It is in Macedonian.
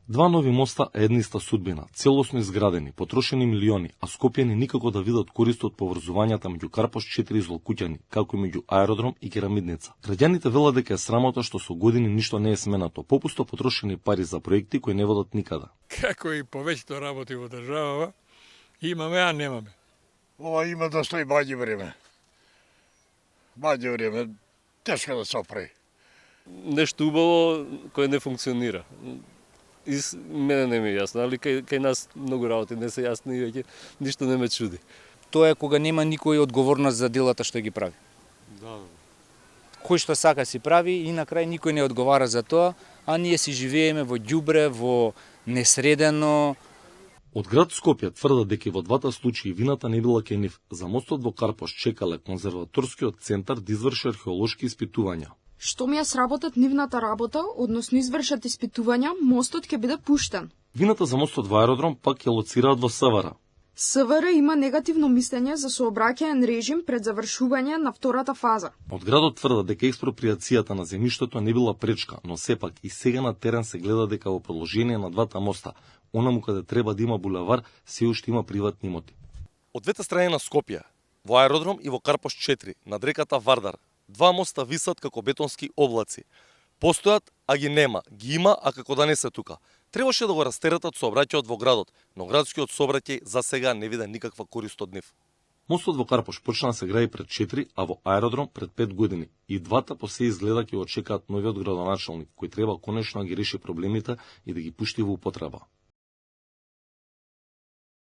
Два нови моста е една иста судбина, целосно изградени, потрошени милиони, а скопјани никако да видат корист од поврзувањата меѓу Карпош 4 и Злокуќани, како и меѓу аеродром и Керамидница. Граѓаните велат дека е срамота што со години ништо не е сменато, попусто потрошени пари за проекти кои не водат никаде. Како и повеќето работи во државава, имаме, а немаме. Ова има да стои баѓе време. Баѓе време, тешко да се оправи. Нешто убаво кое не функционира. И мене не ми е јасно, али кај нас многу работи не се јасни и веќе ништо не ме чуди. Тоа е кога нема никој одговорност за делата што ги прави. Да. Кој што сака си прави и на крај никој не одговара за тоа, а ние си живееме во ѓубре, во несредено. Од град Скопје тврдат дека во двата случаи вината не била кај нив. За мостот во Карпош чекале конзерваторскиот центар да изврши археолошки испитувања. Што ми ја сработат нивната работа, односно извршат испитувања, мостот ќе биде пуштен. Вината за мостот во аеродром пак ја лоцираат во СВР. СВР има негативно мислење за сообраќаен режим пред завршување на втората фаза. Од градот тврдат дека експроприацијата на земјиштето не била пречка, но сепак и сега на терен се гледа дека во продолжение на двата моста, онаму каде треба да има булевар, се уште има приватни имоти. Од двете страни на Скопје, во аеродром и во Карпош 4, над реката Вардар, два моста висат како бетонски облаци. Постојат, а ги нема. Ги има, а како да не се тука. Требаше да го растеретат сообраќајот во градот, но градскиот сообраќај за сега не вида никаква корист од нив. Мостот во Карпош почна да се гради пред 4, а во аеродром пред 5 години. И двата по се изгледа ќе го чекаат новиот градоначалник, кој треба конечно да ги реши проблемите и да ги пушти во употреба.